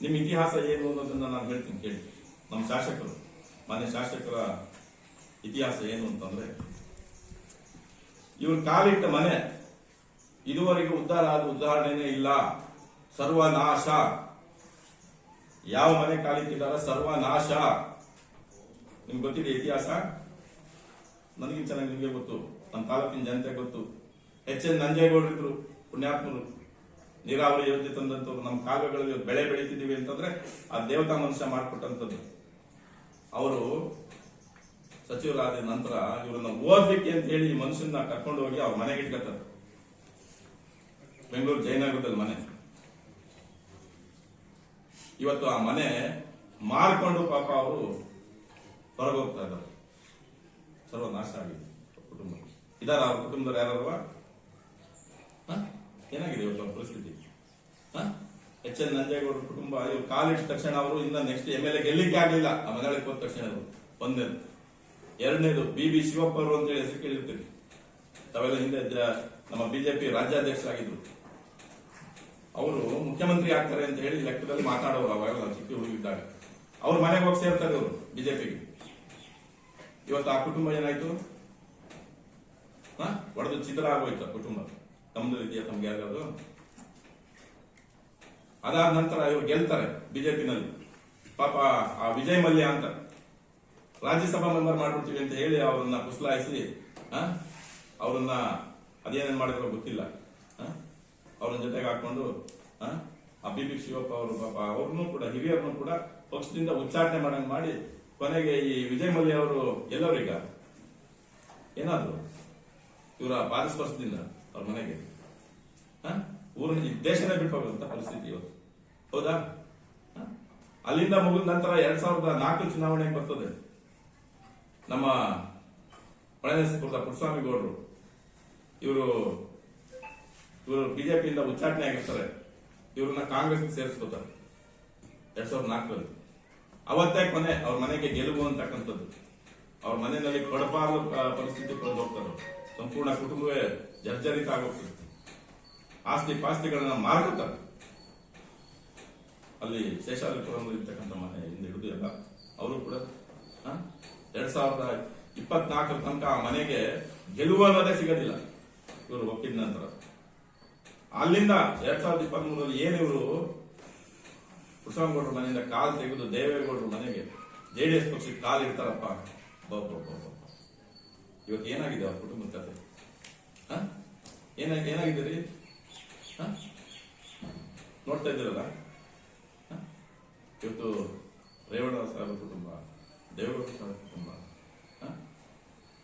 ನಿಮ್ಮ ಇತಿಹಾಸ ಏನು ಅನ್ನೋದನ್ನ ನಾನು ಹೇಳ್ತೀನಿ ಕೇಳಿ. ನಮ್ಮ ಶಾಸಕರು, ಮಾನ್ಯ ಶಾಸಕರ ಇತಿಹಾಸ ಏನು ಅಂತಂದ್ರೆ, ಇವರು ಕಾಲಿಟ್ಟ ಮನೆ ಇದುವರೆಗೂ ಉದ್ಧಾರ ಆದ ಉದಾಹರಣೆನೇ ಇಲ್ಲ. ಸರ್ವನಾಶ. ಯಾವ ಮನೆ ಕಾಲಿಟ್ಟಿದಾರ? ಸರ್ವನಾಶ. ನಿಮ್ಗೆ ಗೊತ್ತಿದೆ ಇತಿಹಾಸ? ನನಗಿಂತ ಚೆನ್ನಾಗಿ ನಿಮಗೆ ಗೊತ್ತು, ನಮ್ಮ ತಾಲೂಕಿನ ಜನತೆ ಗೊತ್ತು. ಎನ್ ನಂಜೇಗೌಡರಿದ್ರು, ಪುಣ್ಯಾತ್ಮರು, ನೀರಾವರಿ ಯೋಜನೆ ತಂದಂತವ್ರು. ನಮ್ಮ ಕಾಲುವೆಗಳಲ್ಲಿ ಬೆಳೆ ಬೆಳೀತಿದ್ದೀವಿ ಅಂತಂದ್ರೆ ಆ ದೇವತಾ ಮನುಷ್ಯ ಮಾಡಿಕೊಟ್ಟಂಥದ್ದು. ಅವರು ಸಚಿವರಾದ ನಂತರ ಇವರನ್ನ ಓದ್ಲಿಕ್ಕೆ ಅಂತ ಹೇಳಿ ಈ ಮನುಷ್ಯನ ಕರ್ಕೊಂಡು ಹೋಗಿ ಅವ್ರ ಮನೆಗೆ ಇಟ್ಕೊತಾರೆ. ಬೆಂಗಳೂರು ಜಯನಗರದಲ್ಲಿ ಮನೆ. ಇವತ್ತು ಆ ಮನೆ ಮಾರ್ಕೊಂಡು ಪಾಪ ಅವರು ಹೊರಗೆ ಹೋಗ್ತಾ ಇದ್ದಾರೆ. ಸರ್ವನಾಶ ಆಗಿದೆ ಕುಟುಂಬ. ಇದಾರ ಅವ್ರ ಕುಟುಂಬದವ್ರು ಯಾರಲ್ವಾ? ಏನಾಗಿದೆ ಇವತ್ತು ಅವ್ರ ಪರಿಸ್ಥಿತಿ? ಎನ್ ನಂಜೇಗೌಡರ ಕುಟುಂಬ ಇವ್ರು ಕಾಲಿಟ್ಟ ತಕ್ಷಣ ಅವರು ಇನ್ನ ನೆಕ್ಸ್ಟ್ MLA ಗೆಲ್ಲಿಕ್ಕೆ ಆಗಲಿಲ್ಲ. ಆ ಮನೆಗಳಿಗೆ ಹೋದ ತಕ್ಷಣ ಒಂದೇದು. ಎರಡನೇದು BB ಶಿವಪ್ಪ ಅವರು ಅಂತ ಹೇಳಿ ಹೆಸರು ಕೇಳಿರ್ತೀರಿ ತಾವೆಲ್ಲ. ಹಿಂದೆ ನಮ್ಮ ಬಿಜೆಪಿ ರಾಜ್ಯಾಧ್ಯಕ್ಷರಾಗಿದ್ರು. ಅವರು ಮುಖ್ಯಮಂತ್ರಿ ಆಗ್ತಾರೆ ಅಂತ ಹೇಳಿ ಲೆಕ್ಕದಲ್ಲಿ ಮಾತಾಡೋರು ಅವಾಗೆಲ್ಲ ಚಿಕ್ಕ ಹುಡುಗಿದ್ದಾಗ. ಅವ್ರ ಮನೆಗೆ ಹೋಗಿ ಸೇರ್ತಾರೆ ಅವರು ಬಿಜೆಪಿಗೆ. ಇವತ್ತು ಆ ಕುಟುಂಬ ಏನಾಯ್ತು? ಒಡೆದು ಚಿತ್ರ ಆಗೋಯ್ತು ಆ ಕುಟುಂಬ. ತಮ್ಮದು ಇದೆಯಾ ತಮ್ಗೆ ಯಾವ್ದು? ಅದಾದ ನಂತರ ಇವರು ಗೆಲ್ತಾರೆ ಬಿಜೆಪಿನಲ್ಲಿ. ಪಾಪ ಆ ವಿಜಯ್ ಮಲ್ಯ ಅಂತ ರಾಜ್ಯಸಭಾ ಮೆಂಬರ್ ಮಾಡ್ಬಿಡ್ತೀವಿ ಅಂತ ಹೇಳಿ ಅವ್ರನ್ನ ಪುಸ್ಲಾಯಿಸಿ ಅವ್ರನ್ನ ಅದೇನೇನ್ ಮಾಡಿದ್ರೋ ಗೊತ್ತಿಲ್ಲ. ಅವ್ರನ್ನ ಜೊತೆಗೆ ಹಾಕೊಂಡು ಆ BB ಶಿವಪ್ಪ ಅವರು ಪಾಪ ಅವ್ರನ್ನೂ ಕೂಡ, ಹಿರಿಯರನ್ನು ಕೂಡ ಪಕ್ಷದಿಂದ ಉಚ್ಚಾಟನೆ ಮಾಡಂಗ್ ಮಾಡಿ ಕೊನೆಗೆ ಈ ವಿಜಯ್ ಮಲ್ಯ ಅವರು ಎಲ್ಲವರೀಗ ಏನಾದ್ರು ಇವರ ಪಾದಸ್ಪರ್ಶದಿಂದ ಅವ್ರ ಮನೆಗೆ ಊರಿನ ದೇಶನೇ ಬಿಟ್ಟು ಹೋಗುವಂತ ಪರಿಸ್ಥಿತಿ ಇವತ್ತು. ಹೌದಾ? ಅಲ್ಲಿಂದ ಮುಗಿದ ನಂತರ 2004 ಚುನಾವಣೆಗೆ ಬರ್ತದೆ. ನಮ್ಮ ಹೊಳೆನರಸೀಪುರದ ಪುಟ್ಟಸ್ವಾಮಿ ಗೌಡರು ಇವರು ಬಿಜೆಪಿಯಿಂದ ಉಚ್ಚಾಟನೆ ಆಗಿರ್ತಾರೆ. ಇವ್ರನ್ನ ಕಾಂಗ್ರೆಸ್ಗೆ ಸೇರಿಸ್ಕೋತಾರೆ 2004ರಲ್ಲಿ. ಅವತ್ತೇ ಕೊನೆ ಅವ್ರ ಮನೆಗೆ ಗೆಲುವು ಅಂತಕ್ಕಂಥದ್ದು. ಅವ್ರ ಮನೆಯಲ್ಲಿ ಕೊಡಪಾದ ಪರಿಸ್ಥಿತಿ ಬಂದು ಹೋಗ್ತಾರೆ. ಸಂಪೂರ್ಣ ಕುಟುಂಬವೇ ಜರ್ಜರಿತ ಆಗೋಗ್ತದೆ. ಆಸ್ತಿ ಪಾಸ್ತಿಗಳನ್ನ ಮಾರ್ಕೊತಾರೆ. ಅಲ್ಲಿ ಶೇಷಾದ್ರಿಪುರಂ ಇರ್ತಕ್ಕಂಥ ಮನೆ ಹಿಂದೆ ಹಿಡಿದು ಎಲ್ಲ ಅವರು ಕೂಡ 2024 ತನಕ ಆ ಮನೆಗೆ ಗೆಲುವು ಅನ್ನೋದೇ ಸಿಗೋದಿಲ್ಲ ಇವರು ಒಪ್ಪಿದ ನಂತರ. ಅಲ್ಲಿಂದ 2023ರಲ್ಲಿ ಏನಿವರು ಪುಟ್ಟಸ್ವಾಮಿಗೌಡರ ಮನೆಯಿಂದ ಕಾಲು ತೆಗೆದು ದೇವೇಗೌಡರ ಮನೆಗೆ JDS ಪಕ್ಷಕ್ಕೆ ಕಾಲು ಇಡ್ತಾರಪ್ಪ. ಇವತ್ತು ಏನಾಗಿದೆ ಅವ್ರ ಕುಟುಂಬದ ಕಥೆ? ಏನಾಗಿದೆ ರೀ? ನೋಡ್ತಾ ಇದ್ದೀರಲ್ಲ. ಇವತ್ತು ರೇವಣ್ಣ ಸಾಹೇಬರ ಕುಟುಂಬ, ದೇವೇಗೌಡ ಸಾಹೇಬರ ಕುಟುಂಬ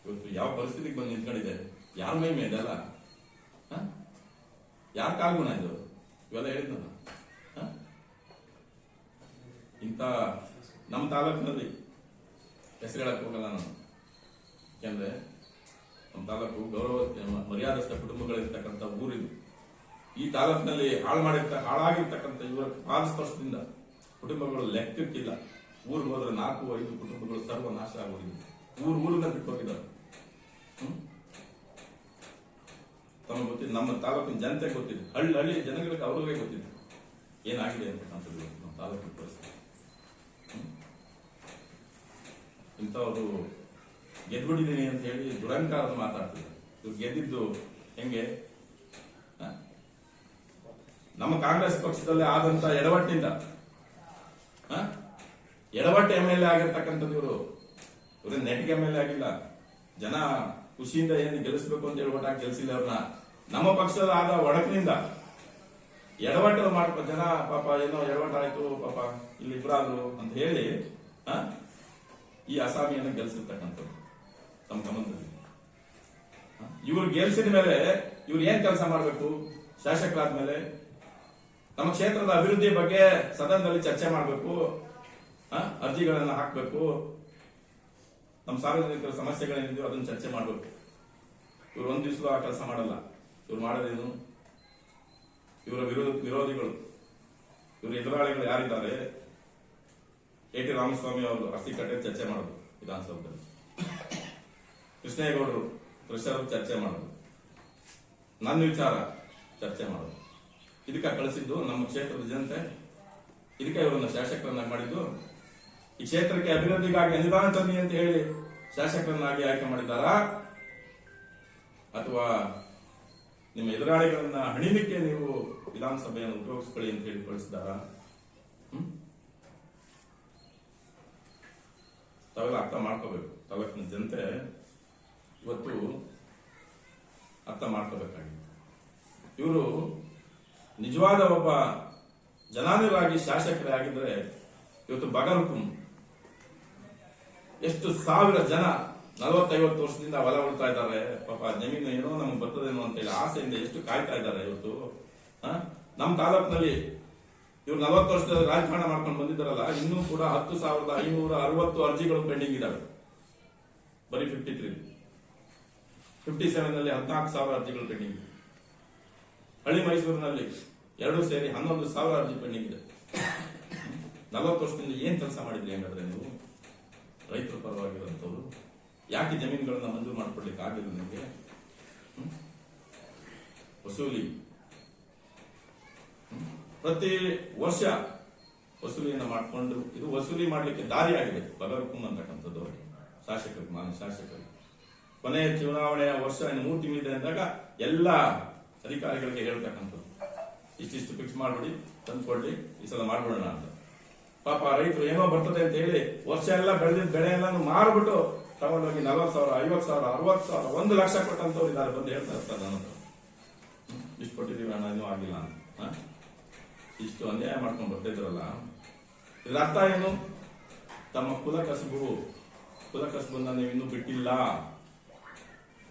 ಇವತ್ತು ಯಾವ ಪರಿಸ್ಥಿತಿಗೆ ಬಂದು ನಿಂತ್ಕೊಂಡಿದೆ? ಯಾರ ಮೈ ಮೇಲೆ ಅಲ್ಲ? ಯಾರ ಕಾಲ್ಗುಣ ಇದು? ಇವೆಲ್ಲ ಹೇಳಿದ್ ನಾನು. ಇಂಥ ನಮ್ಮ ತಾಲೂಕಿನಲ್ಲಿ ಹೆಸರು ಹೇಳಕ್ ಹೋಗಲ್ಲ ನಾನು. ಯಾಕೆಂದ್ರೆ ನಮ್ಮ ತಾಲೂಕು ಗೌರವ ಮರ್ಯಾದಸ್ಥ ಕುಟುಂಬಗಳಿರ್ತಕ್ಕಂಥ ಊರಿದು. ಈ ತಾಲೂಕಿನಲ್ಲಿ ಹಾಳಾಗಿರ್ತಕ್ಕಂಥ ಇವರ ಪಾದಸ್ಪರ್ಶದಿಂದ ಕುಟುಂಬಗಳು ಲೆಕ್ಕಕ್ಕಿಲ್ಲ. ಊರಿಗೆ ಹೋದ್ರೆ 4-5 ಕುಟುಂಬಗಳು ಸರ್ವನಾಶ ಆಗೋಗಿದೆ. ಊರನ್ನ ಬಿಟ್ಟು ಹೋಗಿದ್ದಾರೆ. ತಮಗೆ ಗೊತ್ತಿದೆ, ನಮ್ಮ ತಾಲೂಕಿನ ಜನತೆ ಗೊತ್ತಿದೆ, ಹಳ್ಳಿ ಜನಗಳಿಗೆ ಅವ್ರಿಗೆ ಗೊತ್ತಿದೆ ಏನಾಗಿದೆ ಅಂತಕ್ಕಂಥದ್ದು ನಮ್ಮ ತಾಲೂಕಿನ ಪರಿಸ್ಥಿತಿ. ಇಂಥವರು ಗೆದ್ಬಿಟ್ಟಿದ್ದೀನಿ ಅಂತ ಹೇಳಿ ದುರಂಕಾರದ ಮಾತಾಡ್ತಿದ್ದಾರೆ. ಇವ್ರು ಗೆದ್ದಿದ್ದು ಹೆಂಗೆ? ನಮ್ಮ ಕಾಂಗ್ರೆಸ್ ಪಕ್ಷದಲ್ಲಿ ಆದಂತ ಎಡವಟ್ಟಿಂದ ಎಡವಟ್ಟು MLA ಆಗಿರ್ತಕ್ಕಂಥದ್ದು ಇವರು ನೆಟ್ಗೆ MLA ಆಗಿಲ್ಲ. ಜನ ಖುಷಿಯಿಂದ ಏನು ಗೆಲ್ಲಿಸ್ಬೇಕು ಅಂತ ಹೇಳಿ ಒಟ್ಟಾಗಿ ಗೆಲ್ಸಿಲ್ಲ ಅವ್ರನ್ನ. ನಮ್ಮ ಪಕ್ಷದ ಆದ ಒಡಕಿನಿಂದ ಎಡವಟ್ಟು ಮಾಡ್ಕೊ ಜನ ಪಾಪ ಏನೋ ಎಡವಟ್ಟಾಯ್ತು ಪಾಪ ಇಲ್ಲಿ ಇಬ್ಬರಾದ್ರು ಅಂತ ಹೇಳಿ ಈ ಅಸಾಮಿಯನ್ನು ಗೆಲ್ಸಿರ್ತಕ್ಕಂಥದ್ದು ತಮ್ಮ ಗಮನದಲ್ಲಿ. ಇವ್ರು ಗೆಲ್ಸಿದ ಮೇಲೆ ಇವ್ರು ಏನ್ ಕೆಲಸ ಮಾಡಬೇಕು? ಶಾಸಕರಾದ್ಮೇಲೆ ನಮ್ಮ ಕ್ಷೇತ್ರದ ಅಭಿವೃದ್ಧಿ ಬಗ್ಗೆ ಸದನದಲ್ಲಿ ಚರ್ಚೆ ಮಾಡಬೇಕು, ಅರ್ಜಿಗಳನ್ನ ಹಾಕಬೇಕು, ನಮ್ಮ ಸಾರ್ವಜನಿಕರ ಸಮಸ್ಯೆಗಳೇನಿದೆಯೋ ಅದನ್ನ ಚರ್ಚೆ ಮಾಡಬೇಕು. ಇವ್ರು ಒಂದ್ ದಿವಸ ಆ ಕೆಲಸ ಮಾಡಲ್ಲ. ಇವ್ರು ಮಾಡೋದೇನು? ಇವರ ವಿರೋಧಿಗಳು, ಇವ್ರ ಎದುರಾಳಿಗಳು ಯಾರಿದ್ದಾರೆ? KT ರಾಮಸ್ವಾಮಿ ಅವರು ಅರಸಿಕಟ್ಟೆ ಚರ್ಚೆ ಮಾಡೋದು ವಿಧಾನಸೌಧದಲ್ಲಿ, ಕೃಷ್ಣೇಗೌಡರು ಕೃಷ್ಣರು ಚರ್ಚೆ ಮಾಡೋದು, ನನ್ನ ವಿಚಾರ ಚರ್ಚೆ ಮಾಡೋದು. ಇದಕ್ಕೆ ಕಳಿಸಿದ್ದು ನಮ್ಮ ಕ್ಷೇತ್ರದ ಜನತೆ ಇದಕ್ಕೆ ಇವರನ್ನ ಶಾಸಕರನ್ನಾಗಿ ಮಾಡಿದ್ದು. ಈ ಕ್ಷೇತ್ರಕ್ಕೆ ಅಭಿವೃದ್ಧಿಗಾಗಿ ಅನುದಾನ ತನ್ನಿ ಅಂತ ಹೇಳಿ ಶಾಸಕರನ್ನಾಗಿ ಆಯ್ಕೆ ಮಾಡಿದ್ದಾರಾ, ಅಥವಾ ನಿಮ್ಮ ಎದುರಾಳಿಗಳನ್ನ ಹಣಿಲಿಕ್ಕೆ ನೀವು ವಿಧಾನಸಭೆಯನ್ನು ಉಪಯೋಗಿಸ್ಕೊಳ್ಳಿ ಅಂತ ಹೇಳಿ ಕಳಿಸಿದಾರ? ತಾವೆಲ್ಲ ಅರ್ಥ ಮಾಡ್ಕೋಬೇಕು. ತಾಲೂಕಿನ ಜನತೆ ಇವತ್ತು ಅರ್ಥ ಮಾಡ್ಕೋಬೇಕಾಗಿದೆ. ಇವರು ನಿಜವಾದ ಒಬ್ಬ ಜನಾನುರಾಗಿ ಶಾಸಕರೇ ಆಗಿದ್ರೆ ಇವತ್ತು ಬಗರ್ಹುಕುಂ ಎಷ್ಟು ಸಾವಿರ ಜನ 40-50 ವರ್ಷದಿಂದ ಹೊಲ ಉಳ್ತಾ ಇದ್ದಾರೆ. ಪಾಪ ಜಮೀನು ಏನೋ ನಮ್ಗೆ ಬರ್ತದೇನೋ ಅಂತ ಹೇಳಿ ಆಸೆಯಿಂದ ಎಷ್ಟು ಕಾಯ್ತಾ ಇದ್ದಾರೆ. ಇವತ್ತು ನಮ್ಮ ತಾಲೂಕಿನಲ್ಲಿ ಇವ್ರು 40 ವರ್ಷದ ರಾಜಕಾರಣ ಮಾಡ್ಕೊಂಡು ಬಂದಿದ್ದಾರಲ್ಲ, ಇನ್ನೂ ಕೂಡ 10,560 ಅರ್ಜಿಗಳು ಪೆಂಡಿಂಗ್ ಇದಾವೆ. ಬರೀ 57 ನಲ್ಲಿ 14,000 ಅರ್ಜಿಗಳು ಪೆಂಡಿಂಗ್ ಇದೆ. ಹಳ್ಳಿ ಮೈಸೂರಿನಲ್ಲಿ 2 ಸೇರಿ 11,000 ಅರ್ಜಿ ಪೆಂಡಿಂಗ್ ಇದೆ. 40 ವರ್ಷದಿಂದ ಏನ್ ಕೆಲಸ ಮಾಡಿದ್ರಿ ಹಂಗಾದ್ರೆ ನೀವು? ರೈತರ ಪರವಾಗಿರುವಂತವ್ರು ಯಾಕೆ ಜಮೀನುಗಳನ್ನ ಮಂಜೂರು ಮಾಡ್ಕೊಡ್ಲಿಕ್ಕೆ ಆಗಿಲ್ಲ ನಿಮಗೆ? ವಸೂಲಿ ಪ್ರತಿ ವರ್ಷ ವಸೂಲಿಯನ್ನ ಮಾಡಿಕೊಂಡು ಇದು ವಸೂಲಿ ಮಾಡ್ಲಿಕ್ಕೆ ದಾರಿ ಆಗಿದೆ ಬಗರ್ಹುಕುಂ ಅಂತಕ್ಕಂಥದ್ದು ಶಾಸಕರಿಗೆ, ಮಾನ್ಯ ಶಾಸಕರಿಗೆ. ಕೊನೆಯ ಚುನಾವಣೆಯ ವರ್ಷ ಇನ್ನು 3 ತಿಂಗಳಿದೆ ಅಂದಾಗ ಎಲ್ಲ ಅಧಿಕಾರಿಗಳಿಗೆ ಹೇಳ್ತಕ್ಕಂಥದ್ದು, ಇಷ್ಟಿಷ್ಟು ಫಿಕ್ಸ್ ಮಾಡ್ಬಿಡಿ, ತಂದ್ಕೊಡ್ಲಿ, ಈ ಸಲ ಮಾಡ್ಬಿಡೋಣ ಅಂತ. ಪಾಪ ರೈತರು ಏನೋ ಬರ್ತದೆ ಅಂತ ಹೇಳಿ ವರ್ಷ ಎಲ್ಲ ಬೆಳೆದಿದ್ದ ಬೆಳೆ ಎಲ್ಲ ಮಾರ್ಬಿಟ್ಟು ತಗೊಂಡೋಗಿ 40,000, 50,000, 60,000, 1 ಲಕ್ಷ ಕೊಟ್ಟಂತವ್ರು ಇದ್ದಾರೆ. ಬಂದು ಹೇಳ್ತಾ ಇರ್ತಾರೆ ನನ್ನ ಹತ್ರ, ಇಷ್ಟು ಕೊಟ್ಟಿದೀವಿ ಅಣ್ಣ, ಇನ್ನೂ ಆಗಿಲ್ಲ ಅಂತ. ಇಷ್ಟು ಅನ್ಯಾಯ ಮಾಡ್ಕೊಂಡು ಬರ್ತಿದ್ರಲ್ಲ, ಇದ್ರ ಅರ್ಥ ಏನು? ತಮ್ಮ ಕುಲ ಕಸಬನ್ನ ನೀವು ಇನ್ನೂ ಬಿಟ್ಟಿಲ್ಲ.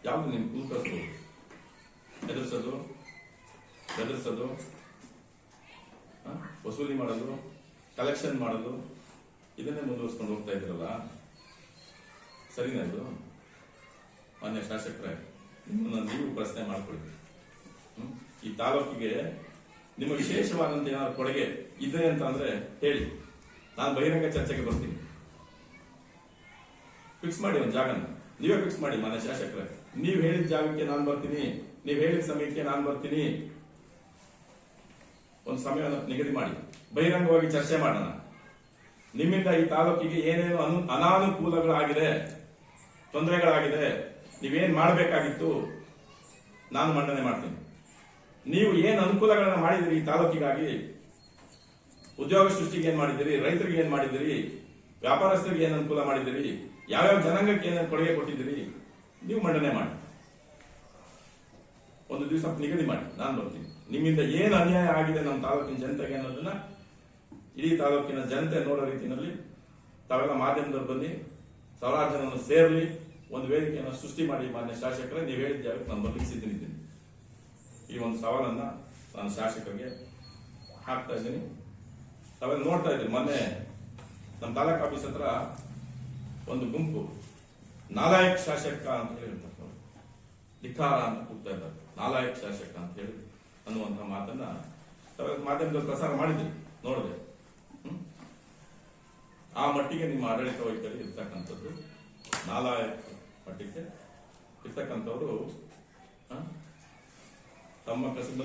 ಯಾವ್ದು ನಿಮ್ ಕುಲ ಕಸಬು? ಬೆದರ್ಸೋದು, ವಸೂಲಿ ಮಾಡೋದು, ಕಲೆಕ್ಷನ್ ಮಾಡೋದು, ಇದನ್ನೇ ಮುಂದುವರ್ಸ್ಕೊಂಡು ಹೋಗ್ತಾ ಇದ್ರಲ್ಲ, ಸರಿನಾ ಇದು? ಮಾನ್ಯ ಶಾಸಕರೇ, ನಿಮ್ಮನ್ನ ನೀವು ಪ್ರಶ್ನೆ ಮಾಡ್ಕೊಳ್ಳಿ. ಈ ತಾಲೂಕಿಗೆ ನಿಮ್ಮ ವಿಶೇಷವಾದಂತ ಏನಾದ್ರು ಕೊಡುಗೆ ಇದೆ ಅಂತ ಅಂದ್ರೆ ಹೇಳಿ, ನಾನು ಬಹಿರಂಗ ಚರ್ಚೆಗೆ ಬರ್ತೀನಿ. ಫಿಕ್ಸ್ ಮಾಡಿ ಒಂದು ಜಾಗನ, ನೀವೇ ಫಿಕ್ಸ್ ಮಾಡಿ ಮಾನ್ಯ ಶಾಸಕರೇ. ನೀವು ಹೇಳಿದ ಜಾಗಕ್ಕೆ ನಾನು ಬರ್ತೀನಿ, ನೀವು ಹೇಳಿದ ಸಮಯಕ್ಕೆ ನಾನು ಬರ್ತೀನಿ. ಒಂದು ಸಮಯವನ್ನು ನಿಗದಿ ಮಾಡಿ ಬಹಿರಂಗವಾಗಿ ಚರ್ಚೆ ಮಾಡೋಣ. ನಿಮ್ಮಿಂದ ಈ ತಾಲೂಕಿಗೆ ಏನೇನು ಅನಾನುಕೂಲಗಳಾಗಿದೆ, ತೊಂದರೆಗಳಾಗಿದೆ, ನೀವೇನ್ ಮಾಡಬೇಕಾಗಿತ್ತು ನಾನು ಮಂಡನೆ ಮಾಡ್ತೀನಿ. ನೀವು ಏನ್ ಅನುಕೂಲಗಳನ್ನ ಮಾಡಿದಿರಿ ಈ ತಾಲೂಕಿಗಾಗಿ, ಉದ್ಯೋಗ ಸೃಷ್ಟಿಗೆ ಏನ್ ಮಾಡಿದಿರಿ, ರೈತರಿಗೆ ಏನ್ ಮಾಡಿದಿರಿ, ವ್ಯಾಪಾರಸ್ಥರಿಗೆ ಏನ್ ಅನುಕೂಲ ಮಾಡಿದಿರಿ, ಯಾವ್ಯಾವ ಜನಾಂಗಕ್ಕೆ ಏನೇನು ಕೊಡುಗೆ ಕೊಟ್ಟಿದ್ದೀರಿ, ನೀವು ಮಂಡನೆ ಮಾಡಿ. ಒಂದು ದಿವಸ ನಿಗದಿ ಮಾಡಿ, ನಾನು ಬರ್ತೀನಿ. ನಿಮ್ಮಿಂದ ಏನು ಅನ್ಯಾಯ ಆಗಿದೆ ನಮ್ಮ ತಾಲೂಕಿನ ಜನತೆಗೆ ಅನ್ನೋದನ್ನ ಇಡೀ ತಾಲೂಕಿನ ಜನತೆ ನೋಡೋ ರೀತಿಯಲ್ಲಿ ತಾವೆಲ್ಲ ಮಾಧ್ಯಮದವ್ರು ಬನ್ನಿ, ಸಾವಿರಾರು ಜನವನ್ನು ಸೇರ್ಲಿ, ಒಂದು ವೇದಿಕೆಯನ್ನು ಸೃಷ್ಟಿ ಮಾಡಿ. ಮಾನ್ಯ ಶಾಸಕರೇ, ನೀವು ಹೇಳಿದ ಜಾಗಕ್ಕೆ ನಾನು ಬರ್ಲಿಕ್ಕೆ ಸಿದ್ಧನಿದ್ದೀನಿ. ಈ ಒಂದು ಸವಾಲನ್ನ ನಾನು ಶಾಸಕರಿಗೆ ಹಾಕ್ತಾ ಇದ್ದೀನಿ. ತಾವೆಲ್ಲ ನೋಡ್ತಾ ಇದ್ದೀರಿ, ಮೊನ್ನೆ ನಮ್ಮ ತಾಲೂಕ್ ಆಫೀಸ್ ಹತ್ರ ಒಂದು ಗುಂಪು ನಾಲಾಯಕ್ ಶಾಸಕ ಅಂತ ಹೇಳಿರ್ತಾರೆ, ಧಿಕ್ಕಾರ ಅಂತ ಕೂಗ್ತಾ ಇದ್ದಾರೆ. ನಾಲಾಯಕ್ ಶಾಸಕ ಅಂತ ಹೇಳಿ ಅನ್ನುವಂಥ ಮಾತನ್ನ ತಾವೆಲ್ಲ ಮಾಧ್ಯಮದಲ್ಲಿ ಪ್ರಸಾರ ಮಾಡಿದ್ರಿ, ನೋಡಿದೆ. ಆ ಮಟ್ಟಿಗೆ ನಿಮ್ಮ ಆಡಳಿತ ವೈಖರಿ ಇರ್ತಕ್ಕಂಥದ್ದು, ನಾಲಾಯಕ್ ಮಟ್ಟಿಗೆ ಇರ್ತಕ್ಕಂಥವ್ರು ತಮ್ಮ ಕಸಬನ್ನು